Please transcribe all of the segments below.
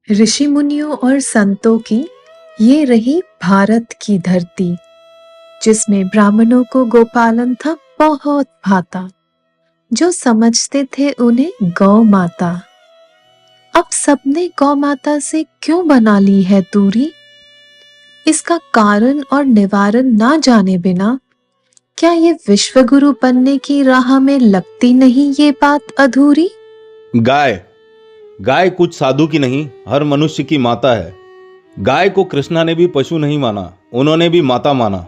ऋषि मुनियों और संतों की ये रही भारत की धरती, जिसमें ब्राह्मणों को गोपालन था बहुत भाता। जो समझते थे उन्हें गौ माता। अब सबने गौ माता से क्यों बना ली है दूरी? इसका कारण और निवारण ना जाने बिना क्या ये विश्व गुरु बनने की राह में लगती नहीं ये बात अधूरी? गाय गाय कुछ साधु की नहीं, हर मनुष्य की माता है। गाय को कृष्णा ने भी पशु नहीं माना, उन्होंने भी माता माना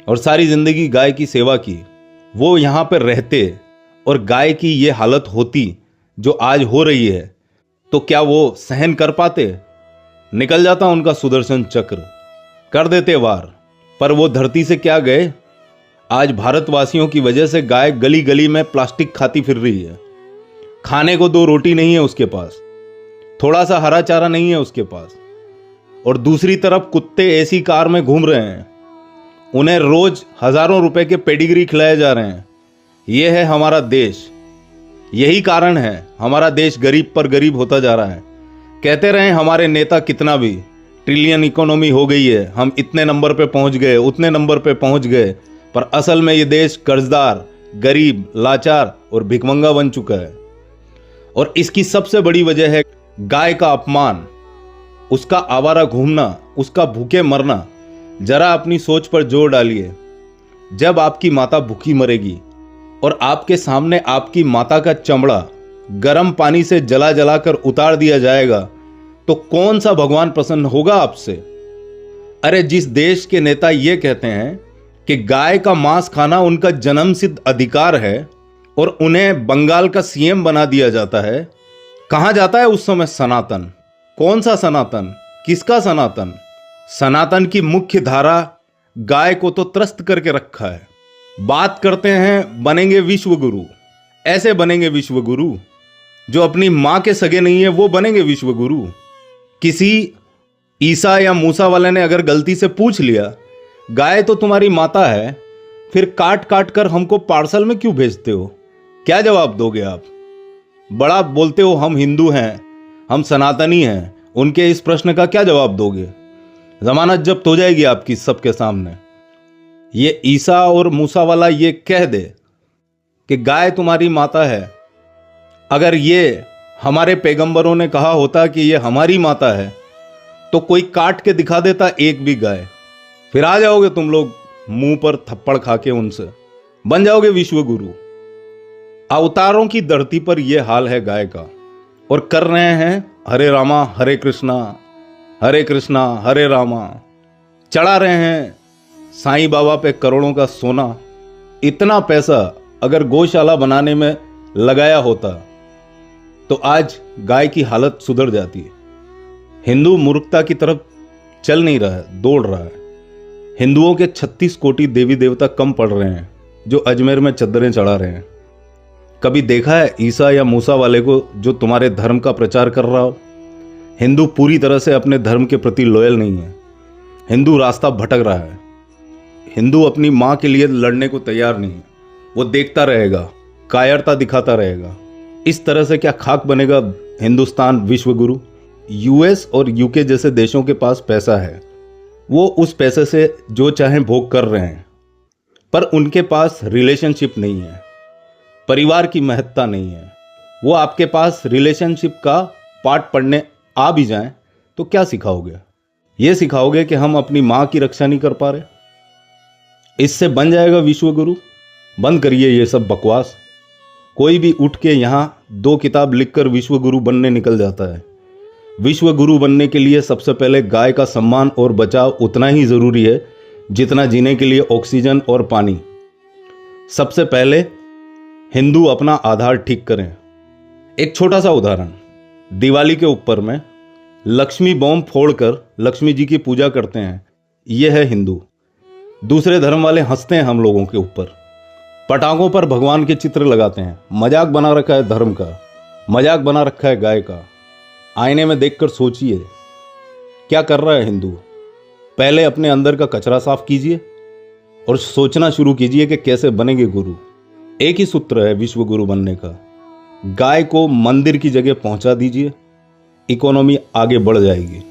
और सारी जिंदगी गाय की सेवा की। वो यहाँ पर रहते और गाय की ये हालत होती जो आज हो रही है, तो क्या वो सहन कर पाते? निकल जाता उनका सुदर्शन चक्र, कर देते वार। पर वो धरती से क्या गए? आज भारतवासियों की वजह से गाय गली गली में प्लास्टिक खाती फिर रही है। खाने को 2 रोटी नहीं है उसके पास, थोड़ा सा हरा चारा नहीं है उसके पास, और दूसरी तरफ कुत्ते ऐसी कार में घूम रहे हैं, उन्हें रोज हजारों रुपए के पेडिग्री खिलाए जा रहे हैं। यह है हमारा देश। यही कारण है हमारा देश गरीब पर गरीब होता जा रहा है। कहते रहे हमारे नेता कितना भी, ट्रिलियन इकोनॉमी हो गई है, हम इतने नंबर पे पहुंच गए, उतने नंबर पे पहुंच गए, पर असल में ये देश कर्जदार, गरीब, लाचार और भिखमंगा बन चुका है। और इसकी सबसे बड़ी वजह है गाय का अपमान, उसका आवारा घूमना, उसका भूखे मरना। जरा अपनी सोच पर जोर डालिए। जब आपकी माता भूखी मरेगी और आपके सामने आपकी माता का चमड़ा गर्म पानी से जला जलाकर उतार दिया जाएगा, तो कौन सा भगवान प्रसन्न होगा आपसे? अरे जिस देश के नेता ये कहते हैं कि गाय का मांस खाना उनका जन्मसिद्ध अधिकार है और उन्हें बंगाल का सीएम बना दिया जाता है, कहां जाता है उस समय सनातन? कौन सा सनातन? किसका सनातन? सनातन की मुख्य धारा गाय को तो त्रस्त करके रखा है। बात करते हैं बनेंगे विश्व गुरु। ऐसे बनेंगे विश्व गुरु जो अपनी मां के सगे नहीं है, वो बनेंगे विश्व गुरु। किसी ईसा या मूसा वाले ने अगर गलती से पूछ लिया गाय तो तुम्हारी माता है, फिर काट काट कर हमको पार्सल में क्यों भेजते हो? क्या जवाब दोगे आप? बड़ा बोलते हो हम हिंदू हैं, हम सनातनी हैं, उनके इस प्रश्न का क्या जवाब दोगे? जमानत जब्त हो जाएगी आपकी सबके सामने। ये ईसा और मूसा वाला ये कह दे कि गाय तुम्हारी माता है, अगर ये हमारे पैगंबरों ने कहा होता कि ये हमारी माता है, तो कोई काट के दिखा देता एक भी गाय, फिर आ जाओगे तुम लोग मुंह पर थप्पड़ खा के, उनसे बन जाओगे विश्व गुरु। अवतारों की धरती पर यह हाल है गाय का, और कर रहे हैं हरे रामा हरे कृष्णा हरे रामा। चढ़ा रहे हैं साईं बाबा पे करोड़ों का सोना। इतना पैसा अगर गौशाला बनाने में लगाया होता तो आज गाय की हालत सुधर जाती। हिंदू मूर्खता की तरफ चल नहीं रहा है, दौड़ रहा है। हिंदुओं के 36 कोटि देवी देवता कम पड़ रहे हैं जो अजमेर में चद्दरें चढ़ा रहे हैं। कभी देखा है ईसा या मूसा वाले को जो तुम्हारे धर्म का प्रचार कर रहा हो? हिंदू पूरी तरह से अपने धर्म के प्रति लॉयल नहीं है। हिंदू रास्ता भटक रहा है। हिंदू अपनी मां के लिए लड़ने को तैयार नहीं है। वो देखता रहेगा, कायरता दिखाता रहेगा। इस तरह से क्या खाक बनेगा हिंदुस्तान विश्व गुरु? यूएस और यूके जैसे देशों के पास पैसा है, वो उस पैसे से जो चाहें भोग कर रहे हैं, पर उनके पास रिलेशनशिप नहीं है, परिवार की महत्ता नहीं है। वो आपके पास रिलेशनशिप का पाठ पढ़ने आ भी जाएं तो क्या सिखाओगे? ये सिखाओगे कि हम अपनी मां की रक्षा नहीं कर पा रहे? इससे बन जाएगा विश्व गुरु? बंद करिए ये सब बकवास। कोई भी उठ के यहां 2 किताब लिखकर विश्व गुरु बनने निकल जाता है। विश्व गुरु बनने के लिए सबसे पहले गाय का सम्मान और बचाव उतना ही जरूरी है जितना जीने के लिए ऑक्सीजन और पानी। सबसे पहले हिंदू अपना आधार ठीक करें। एक छोटा सा उदाहरण, दिवाली के ऊपर में लक्ष्मी बॉम्ब फोड़कर लक्ष्मी जी की पूजा करते हैं, यह है हिंदू। दूसरे धर्म वाले हंसते हैं हम लोगों के ऊपर, पटाखों पर भगवान के चित्र लगाते हैं। मजाक बना रखा है धर्म का, मजाक बना रखा है गाय का। आईने में देखकर सोचिए क्या कर रहा है हिंदू। पहले अपने अंदर का कचरा साफ कीजिए और सोचना शुरू कीजिए कि कैसे बनेंगे गुरु। एक ही सूत्र है विश्व गुरु बनने का, गाय को मंदिर की जगह पहुंचा दीजिए इकोनॉमी आगे बढ़ जाएगी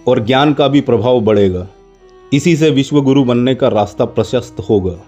और ज्ञान का भी प्रभाव बढ़ेगा। इसी से विश्व गुरु बनने का रास्ता प्रशस्त होगा।